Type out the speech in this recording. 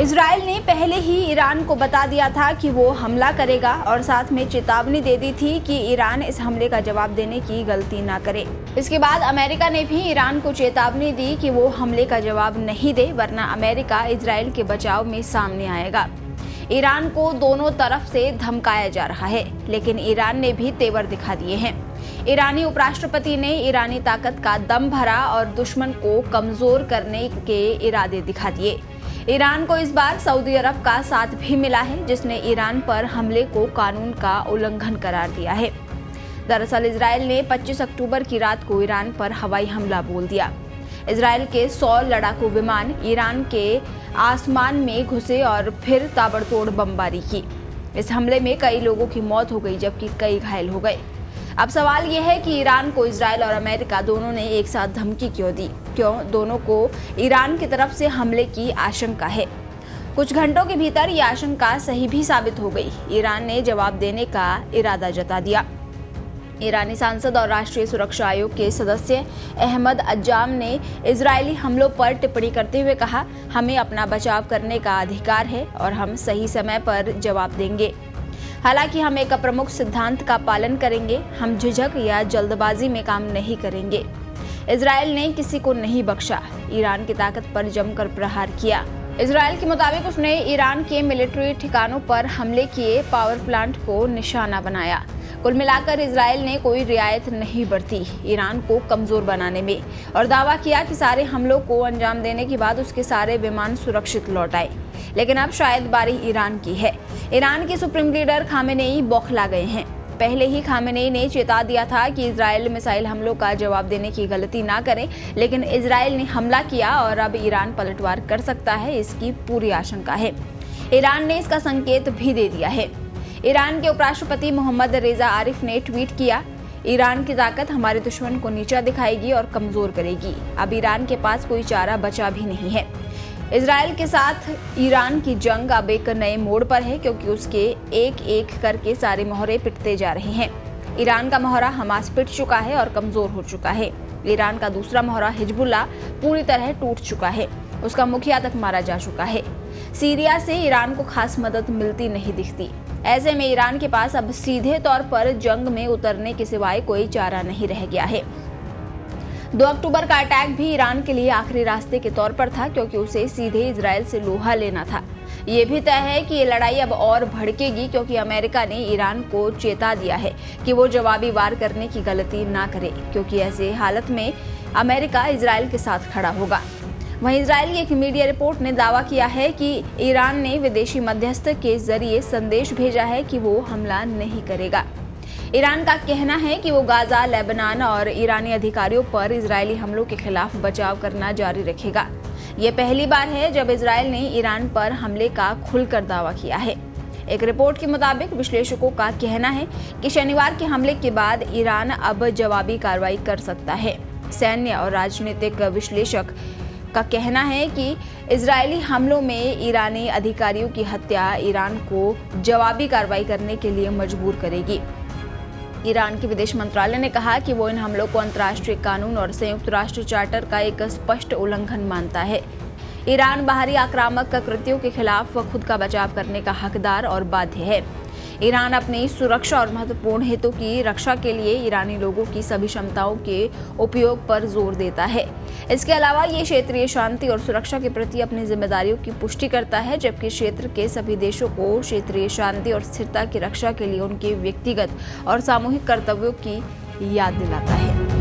Israel ने पहले ही Iran को बता दिया था कि वो हमला करेगा और साथ में चेतावनी दे दी थी कि ईरान इस हमले का जवाब देने की गलती ना करे। इसके बाद अमेरिका ने भी ईरान को चेतावनी दी कि वो हमले का जवाब नहीं दे, वरना अमेरिका इजराइल के बचाव में सामने आएगा। ईरान को दोनों तरफ से धमकाया जा रहा है, लेकिन ईरान ने भी तेवर दिखा दिए हैं। ईरानी उपराष्ट्रपति ने ईरानी ताकत का दम भरा और दुश्मन को कमजोर करने के इरादे दिखा दिए। ईरान को इस बार सऊदी अरब का साथ भी मिला है, जिसने ईरान पर हमले को कानून का उल्लंघन करार दिया है। दरअसल इजराइल ने 25 अक्टूबर की रात को ईरान पर हवाई हमला बोल दिया। इजराइल के 100 लड़ाकू विमान ईरान के आसमान में घुसे और फिर ताबड़तोड़ बमबारी की। इस हमले में कई लोगों की मौत हो गई, जबकि कई घायल हो गए। अब सवाल यह है कि ईरान को इजराइल और अमेरिका दोनों ने एक साथ धमकी क्यों दी? क्यों दोनों को ईरान की तरफ से हमले की आशंका है? कुछ घंटों के भीतर ये आशंका सही भी साबित हो गई। ईरान ने जवाब देने का इरादा जता दिया। ईरानी सांसद और राष्ट्रीय सुरक्षा आयोग के सदस्य अहमद अज्जाम ने इजरायली हमलों पर टिप्पणी करते हुए कहा, हमें अपना बचाव करने का अधिकार है और हम सही समय पर जवाब देंगे। हालांकि हम एक प्रमुख सिद्धांत का पालन करेंगे, हम झिझक या जल्दबाजी में काम नहीं करेंगे। इजराइल ने किसी को नहीं बख्शा, ईरान की ताकत पर जमकर प्रहार किया। इजराइल के मुताबिक उसने ईरान के मिलिट्री ठिकानों पर हमले किए, पावर प्लांट को निशाना बनाया। कुल मिलाकर इजराइल ने कोई रियायत नहीं बरती ईरान को कमजोर बनाने में और दावा किया कि सारे हमलों को अंजाम देने के बाद उसके सारे विमान सुरक्षित लौट आए। लेकिन अब शायद बारी ईरान की है। ईरान के सुप्रीम लीडर खामेनेई बौखला गए हैं। पहले ही खामेनेई ने चेता दिया था कि इजराइल मिसाइल हमलों का जवाब देने की गलती ना करे, लेकिन इजराइल ने हमला किया और अब ईरान पलटवार कर सकता है, इसकी पूरी आशंका है। ईरान ने इसका संकेत भी दे दिया है। ईरान के उपराष्ट्रपति मोहम्मद रेजा आरिफ ने ट्वीट किया, ईरान की ताकत हमारे दुश्मन को नीचा दिखाएगी और कमजोर करेगी। अब ईरान के पास कोई चारा बचा भी नहीं है। इजराइल के साथ ईरान की जंग अब एक नए मोड़ पर है, क्योंकि उसके एक एक करके सारे मोहरे पिटते जा रहे हैं। ईरान का मोहरा हमास पिट चुका है और कमजोर हो चुका है। ईरान का दूसरा मोहरा हिजबुल्लाह पूरी तरह टूट चुका है, उसका मुखिया तक मारा जा चुका है। सीरिया से ईरान को खास मदद मिलती नहीं दिखती। ऐसे में ईरान के पास अब सीधे तौर पर जंग में उतरने के सिवाय कोई चारा नहीं रह गया है। 2 अक्टूबर का अटैक भी ईरान के लिए आखिरी रास्ते के तौर पर था, क्योंकि उसे सीधे इजराइल से लोहा लेना था। ये भी तय है कि ये लड़ाई अब और भड़केगी, क्योंकि अमेरिका ने ईरान को चेता दिया है कि वो जवाबी वार करने की गलती ना करे, क्योंकि ऐसे हालत में अमेरिका इजराइल के साथ खड़ा होगा। वहीं इजराइल की एक मीडिया रिपोर्ट ने दावा किया है कि ईरान ने विदेशी मध्यस्थ के जरिए संदेश भेजा है कि वो हमला नहीं करेगा। ईरान का कहना है कि वो गाजा, लेबनान और ईरानी अधिकारियों पर इजरायली हमलों के खिलाफ बचाव करना जारी रखेगा। ये पहली बार है जब इजराइल ने ईरान पर हमले का खुलकर दावा किया है। एक रिपोर्ट के मुताबिक विश्लेषकों का कहना है कि शनिवार के हमले के बाद ईरान अब जवाबी कार्रवाई कर सकता है। सैन्य और राजनीतिक विश्लेषक का कहना है कि इजरायली हमलों में ईरानी अधिकारियों की हत्या ईरान को जवाबी कार्रवाई करने के लिए मजबूर करेगी। ईरान के विदेश मंत्रालय ने कहा कि वो इन हमलों को अंतर्राष्ट्रीय कानून और संयुक्त राष्ट्र चार्टर का एक स्पष्ट उल्लंघन मानता है। ईरान बाहरी आक्रामक कृत्यों के खिलाफ खुद का बचाव करने का हकदार और बाध्य है। ईरान अपनी सुरक्षा और महत्वपूर्ण हितों की रक्षा के लिए ईरानी लोगों की सभी क्षमताओं के उपयोग पर जोर देता है। इसके अलावा ये क्षेत्रीय शांति और सुरक्षा के प्रति अपनी जिम्मेदारियों की पुष्टि करता है, जबकि क्षेत्र के सभी देशों को क्षेत्रीय शांति और स्थिरता की रक्षा के लिए उनके व्यक्तिगत और सामूहिक कर्तव्यों की याद दिलाता है।